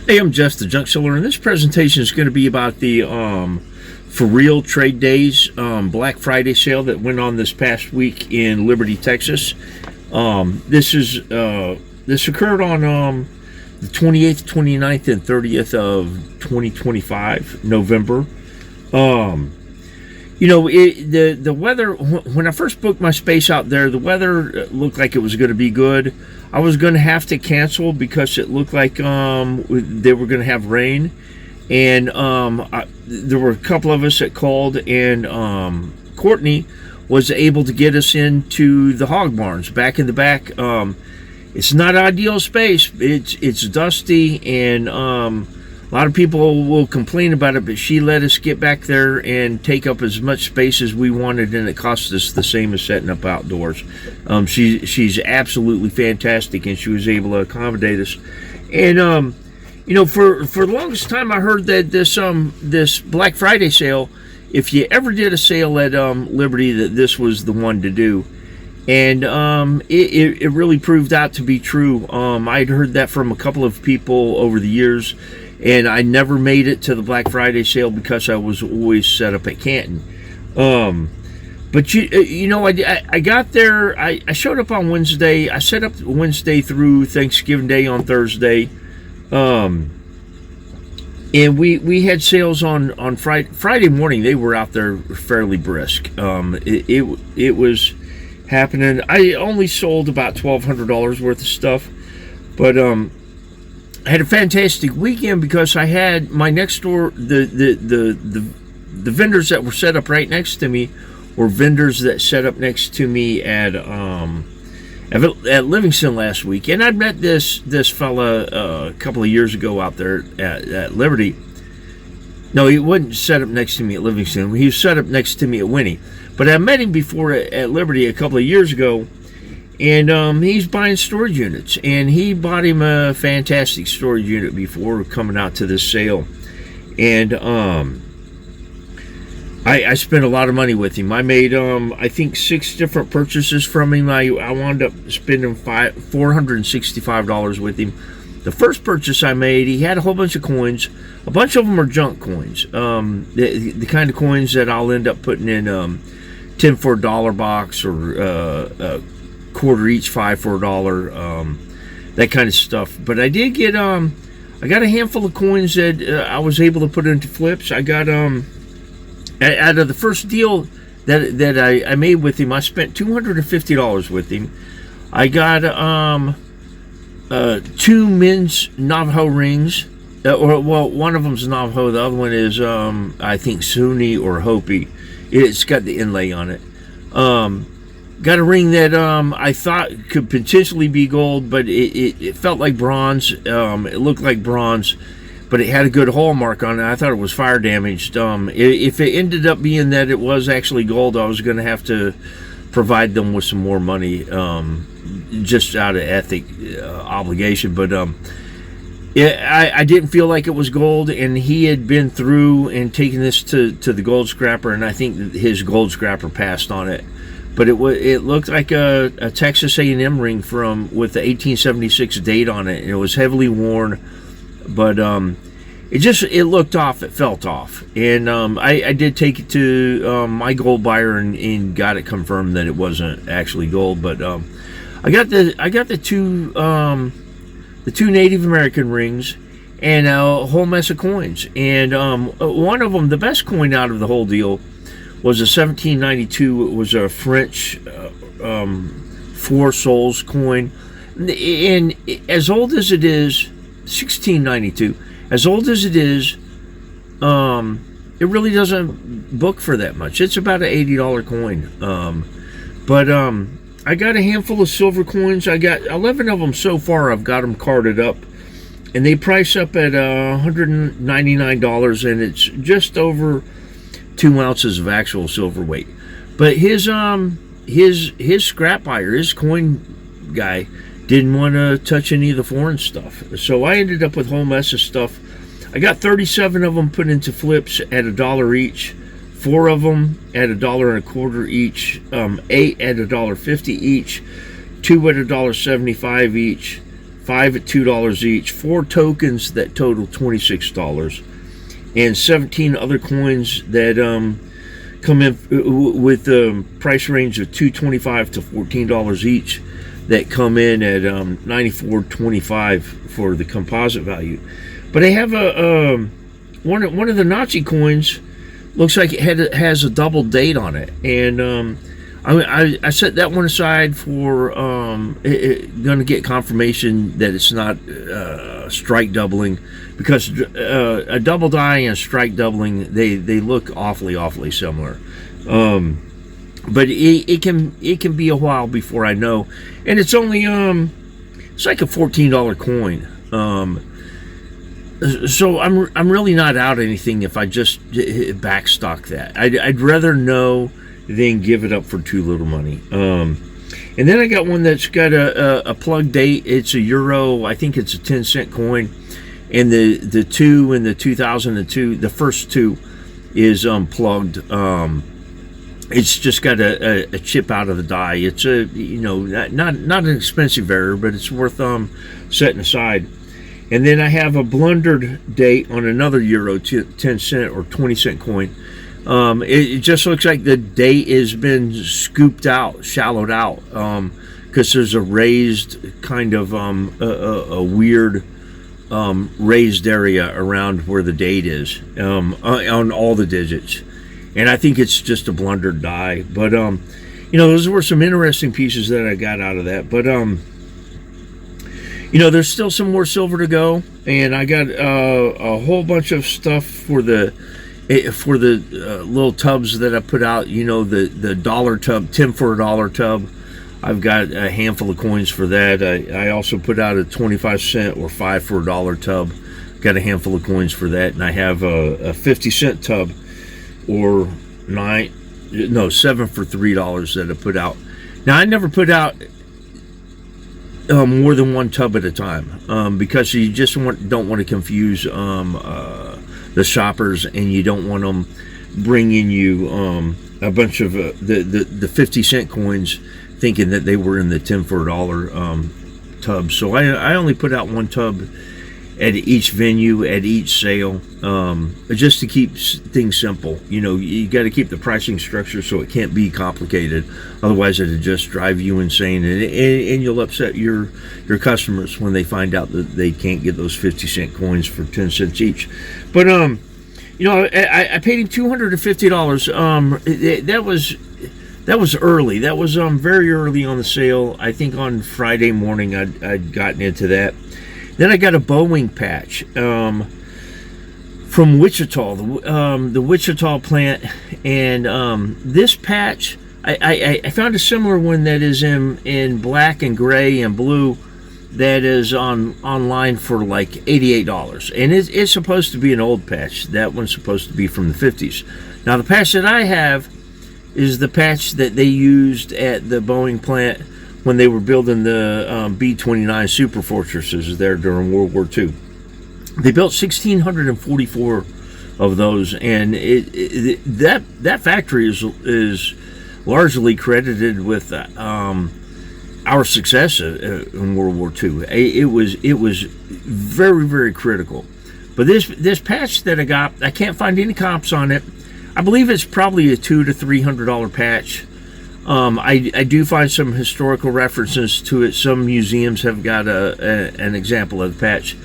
Hey, I'm Jeff, the Junk Seller, and this presentation is going to be about the Faux Real Trade Days Black Friday sale that went on this past week in Liberty, Texas. This occurred on the 28th, 29th, and 30th of 2025, November. The weather, when I first booked my space out there, the weather looked like it was going to be good. I was going to have to cancel because it looked like they were going to have rain. And there were a couple of us that called, and Courtney was able to get us into the hog barns back in the back. It's not ideal space. It's dusty, and a lot of people will complain about it, but she let us get back there and take up as much space as we wanted, and it cost us the same as setting up outdoors. She's absolutely fantastic, and she was able to accommodate us. And for the longest time, I heard that this Black Friday sale, if you ever did a sale at Liberty, that this was the one to do. And it really proved out to be true. I'd heard that from a couple of people over the years, and I never made it to the Black Friday sale because I was always set up at Canton. But I got there. I showed up on Wednesday. I set up Wednesday through Thanksgiving Day on Thursday. And we had sales on Friday morning. They were out there fairly brisk. It was happening. I only sold about $1,200 worth of stuff, but I had a fantastic weekend because I had my next door, the vendors that were set up right next to me were vendors that set up next to me at Livingston last week. And I'd met this fella a couple of years ago out there at Liberty. No, he wasn't set up next to me at Livingston. He was set up next to me at Winnie. But I met him before at Liberty a couple of years ago. And he's buying storage units, and he bought him a fantastic storage unit before coming out to this sale. And I spent a lot of money with him. I made I think 6 different purchases from him. I wound up spending $465 with him. The first purchase I made, he had a whole bunch of coins. A bunch of them are junk coins, the kind of coins that I'll end up putting in 10 for a dollar box, or quarter each, 5 for a dollar, that kind of stuff. But I did get I got a handful of coins that I was able to put into flips. I got out of the first deal that I made with him, I spent $250 with him. I got 2 men's Navajo rings, one of them's Navajo, the other one is I think Sunni or Hopi. It's got the inlay on it. Got a ring that I thought could potentially be gold, but it felt like bronze. It looked like bronze, but it had a good hallmark on it. I thought it was fire damaged. If it ended up being that it was actually gold, I was going to have to provide them with some more money, just out of ethic obligation. But I didn't feel like it was gold, and he had been through and taken this to the gold scrapper, and I think that his gold scrapper passed on it. But it looked like a Texas A&M ring with the 1876 date on it, and it was heavily worn. But it looked off. It felt off, and I did take it to my gold buyer and got it confirmed that it wasn't actually gold. But I got the two Native American rings and a whole mess of coins. And one of them, the best coin out of the whole deal, was a 1792. It was a French 4 sols coin, and as old as it is, 1692. As old as it is, it really doesn't book for that much. It's about an $80 coin. But I got a handful of silver coins. I got 11 of them so far. I've got them carded up, and they price up at $199, and it's just over 2 ounces of actual silver weight. But his scrap buyer, his coin guy, didn't want to touch any of the foreign stuff. So I ended up with a whole mess of stuff. I got 37 of them put into flips at $1 each. 4 of them at $1.25 each. 8 at $1.50 each. 2 at $1.75 each. 5 at $2 each, 4 tokens that total $26, and 17 other coins that come in with a price range of $2.25 to $14 each, that come in at $94.25 for the composite value. But I have one of the Nazi coins. Looks like it has a double date on it, and I set that one aside for going to get confirmation that it's not strike doubling, because a double die and strike doubling, they look awfully similar. But it can be a while before I know, and it's only it's like a $14 coin. So I'm really not out anything if I just backstock that. I'd rather know than give it up for too little money. And then I got one that's got a plug date. It's a euro. I think it's a 10-cent coin. And the two in the 2002, the first two, is plugged. It's just got a chip out of the die. It's a not an expensive error, but it's worth setting aside. And then I have a blundered date on another euro 10-cent or 20-cent coin. It just looks like the date has been scooped out, shallowed out, because there's a raised kind of a weird raised area around where the date is on all the digits. And I think it's just a blundered die. But those were some interesting pieces that I got out of that. But there's still some more silver to go, and I got a whole bunch of stuff for the little tubs that I put out. The dollar tub, 10 for $1 tub. I've got a handful of coins for that. I also put out a 25-cent or 5 for $1 tub. Got a handful of coins for that, and I have a 50-cent tub or 7 for $3 that I put out. Now, I never put out more than one tub at a time, because you just don't want to confuse the shoppers, and you don't want them bringing you a bunch of the 50-cent coins thinking that they were in the 10 for $1 tub. So I only put out one tub at each venue, at each sale, just to keep things simple. You got to keep the pricing structure so it can't be complicated. Otherwise, it'll just drive you insane, and you'll upset your customers when they find out that they can't get those 50-cent coins for 10 cents each. But I paid him $250. That was early. That was very early on the sale. I think on Friday morning I'd gotten into that. Then I got a Boeing patch from Wichita, the Wichita plant, and this patch, I found a similar one that is in black and gray and blue, that is online for like $88, and it's supposed to be an old patch. That one's supposed to be from the 50s. Now the patch that I have is the patch that they used at the Boeing plant when they were building the B-29 Super Fortresses there during World War II. They built 1,644 of those, and that factory is largely credited with our success in World War II. It was very, very critical. But this patch that I got, I can't find any comps on it. I believe it's probably a $200 to $300 patch. I do find some historical references to it. Some museums have got an example of the patch.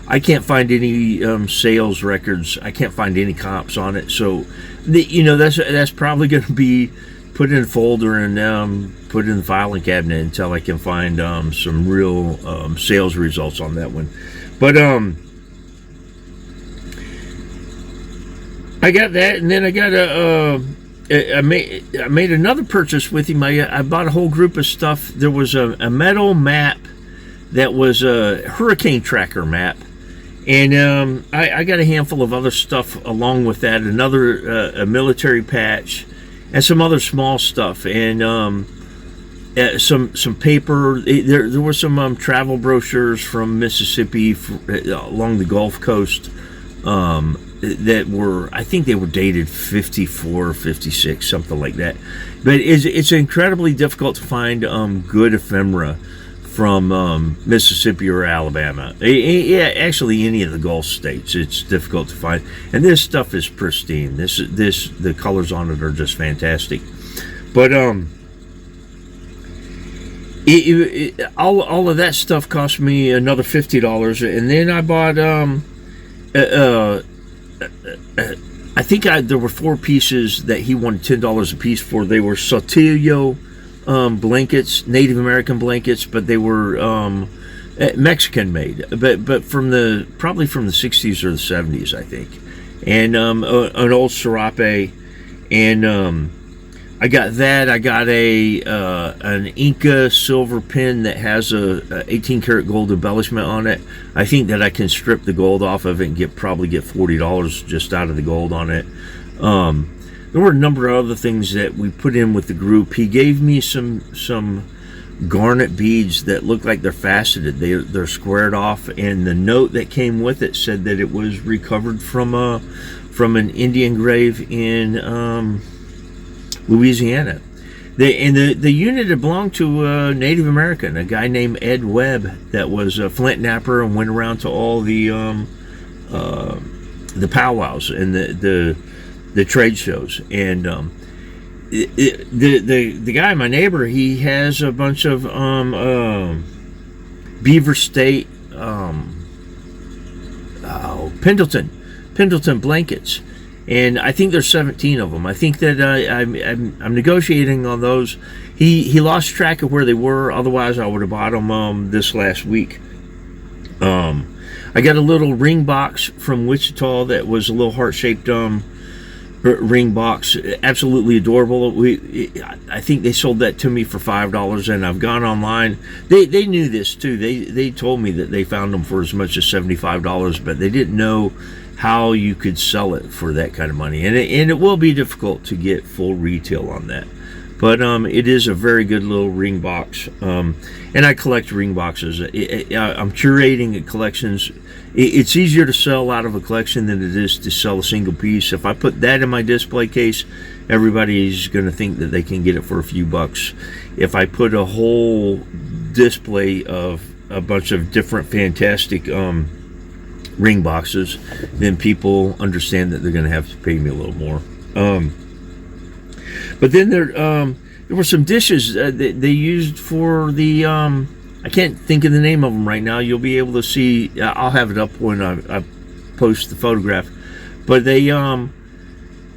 I can't find any sales records. I can't find any comps on it. So, that's probably going to be put in a folder and put in the filing cabinet until I can find some real sales results on that one. But I got that, and then I got I made another purchase with him. I bought a whole group of stuff. There was a metal map that was a hurricane tracker map, and I got a handful of other stuff along with that. Another a military patch, and some other small stuff, and some paper. There were some travel brochures from Mississippi along the Gulf Coast. That were, I think they were dated 54, 56, something like that. But it's incredibly difficult to find good ephemera from Mississippi or Alabama. Yeah, actually any of the Gulf states. It's difficult to find, and this stuff is pristine. The colors on it are just fantastic. But all of that stuff cost me another $50, and then I bought I think there were 4 pieces that he wanted $10 a piece for. They were Saltillo blankets, Native American blankets, but they were Mexican made, but probably from the 60s or the 70s, I think. And an old serape, and I got that. I got an Inca silver pin that has a 18 karat gold embellishment on it. I think that I can strip the gold off of it and probably get $40 just out of the gold on it. There were a number of other things that we put in with the group. He gave me some garnet beads that look like they're faceted. They're squared off, and the note that came with it said that it was recovered from an Indian grave in Louisiana. The unit had belonged to a Native American, a guy named Ed Webb, that was a flint napper and went around to all the powwows and the trade shows. And the guy, my neighbor, he has a bunch of Beaver State Pendleton blankets, and I think there's 17 of them. I think that I'm negotiating on those. He lost track of where they were. Otherwise, I would have bought them this last week. I got a little ring box from Wichita that was a little heart-shaped ring box, absolutely adorable. I think they sold that to me for $5, and I've gone online. They knew this too. They told me that they found them for as much as $75, but they didn't know how you could sell it for that kind of money, and it will be difficult to get full retail on that. But it is a very good little ring box, and I collect ring boxes. I'm curating collections. It's easier to sell out of a collection than it is to sell a single piece. If I put that in my display case, everybody's going to think that they can get it for a few bucks. If I put a whole display of a bunch of different fantastic ring boxes, then people understand that they're going to have to pay me a little more. But then there were some dishes that they used for the I can't think of the name of them right now. You'll be able to see. I'll have it up when I post the photograph. But they're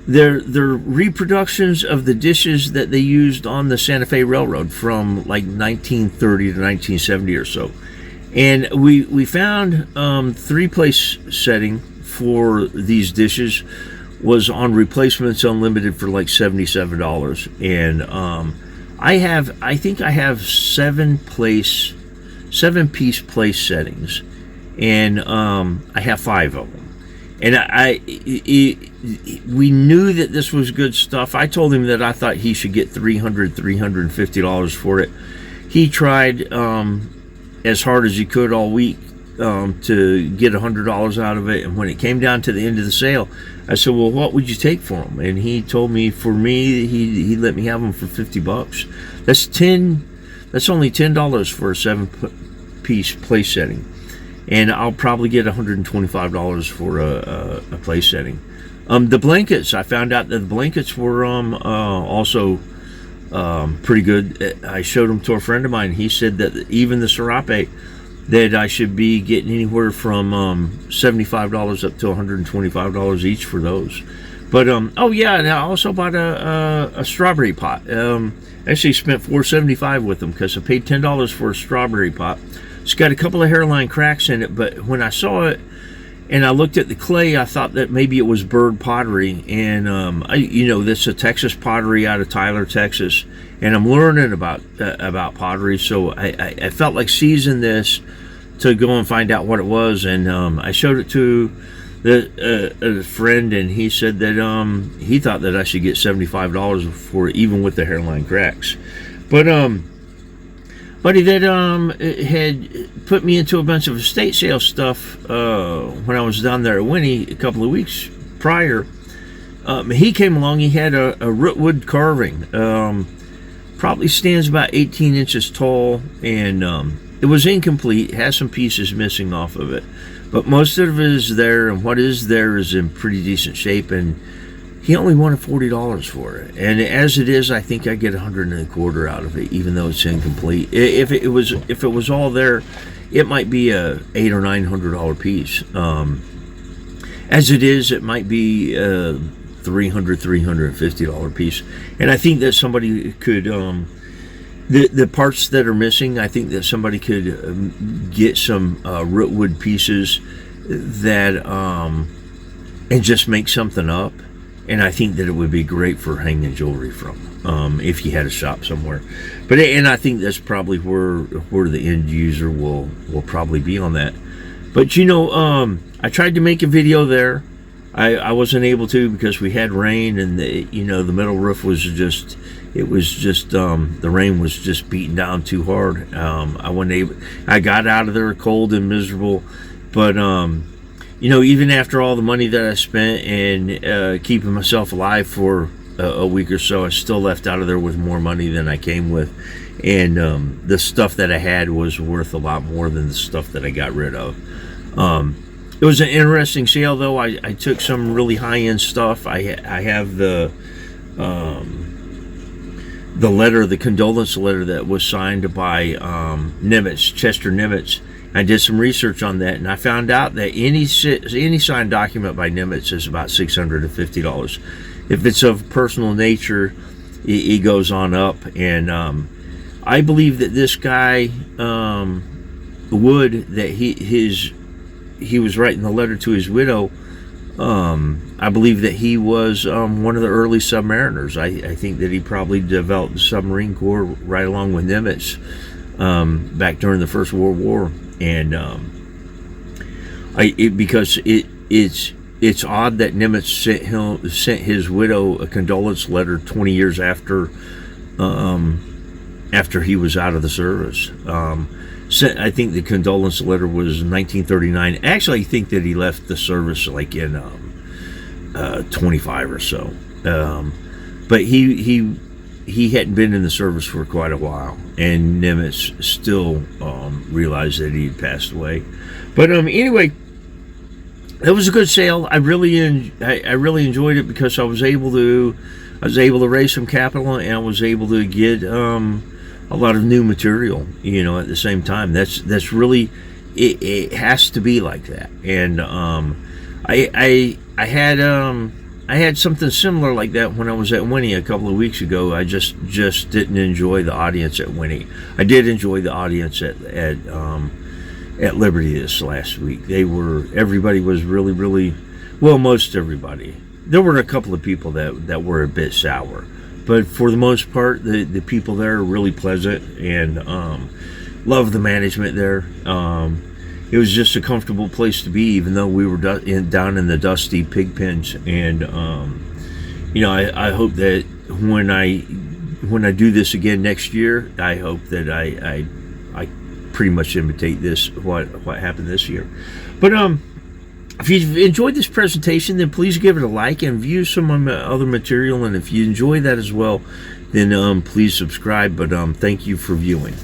reproductions of the dishes that they used on the Santa Fe Railroad from like 1930 to 1970 or so. And we found 3-place setting for these dishes was on Replacements Unlimited for like $77. And I think I have 7-piece place settings, and I have 5 of them. And we knew that this was good stuff. I told him that I thought he should get $350 for it. He tried as hard as he could all week to get $100 out of it, and when it came down to the end of the sale, I said, well, what would you take for them? And he told me, for me, he let me have them for $50. That's only $10 for a 7-piece place setting, and I'll probably get $125 for a place setting. The blankets, I found out that the blankets were also pretty good. I showed them to a friend of mine. He said that even the serape, that I should be getting anywhere from $75 up to $125 each for those. But oh yeah, and I also bought a strawberry pot. Actually spent $4.75 with them because I paid $10 for a strawberry pot. It's got a couple of hairline cracks in it, but when I saw it and I looked at the clay, I thought that maybe it was bird pottery. And this is a Texas pottery out of Tyler, Texas, and I'm learning about pottery, so I felt like seizing this to go and find out what it was. And I showed it to a friend, and he said that he thought that I should get $75 for it, even with the hairline cracks. But buddy that had put me into a bunch of estate sale stuff when I was down there at Winnie a couple of weeks prior. He came along. He had a rootwood carving, probably stands about 18 inches tall, and it was incomplete. It has some pieces missing off of it, but most of it is there, and what is there is in pretty decent shape. And he only wanted $40 for it, and as it is, I think I get $125 out of it, even though it's incomplete. If it was all there, it might be a $800 or $900 piece. As it is, it might be a $350 piece. And I think that somebody could, the parts that are missing, I think that somebody could get some rootwood pieces that, and just make something up. And I think that it would be great for hanging jewelry from, if you had a shop somewhere. And I think that's probably where the end user will probably be on that. But I tried to make a video there. I wasn't able to because we had rain, and the metal roof was just, the rain was just beating down too hard. I wasn't able. I got out of there cold and miserable, but even after all the money that I spent and keeping myself alive for a week or so, I still left out of there with more money than I came with. And the stuff that I had was worth a lot more than the stuff that I got rid of. It was an interesting sale, though. I took some really high-end stuff. I have the letter, the condolence letter that was signed by Nimitz, Chester Nimitz. I did some research on that, and I found out that any signed document by Nimitz is about $650. If it's of personal nature, it goes on up. And I believe that this guy Wood, that he was writing the letter to his widow. I believe that he was one of the early submariners. I think that he probably developed the submarine corps right along with Nimitz back during the First World War. And because it's odd that Nimitz sent his widow a condolence letter 20 years after he was out of the service. I think the condolence letter was 1939. Actually, I think that he left the service like in 25 or so. But he hadn't been in the service for quite a while, and Nimitz still realized that he had passed away. But anyway, that was a good sale. I really enjoyed it because I was able to raise some capital, and I was able to get a lot of new material, at the same time. That's really, it has to be like that. And I had something similar like that when I was at Winnie a couple of weeks ago. I just didn't enjoy the audience at Winnie. I did enjoy the audience at Liberty this last week. Everybody was really, really, well, most everybody. There were a couple of people that were a bit sour, but for the most part, the people there are really pleasant, and love the management there. It was just a comfortable place to be, even though we were down in the dusty pig pens. And I hope that when I do this again next year, I hope that I pretty much imitate what happened this year. But if you've enjoyed this presentation, then please give it a like and view some of my other material. And if you enjoy that as well, then please subscribe. But thank you for viewing.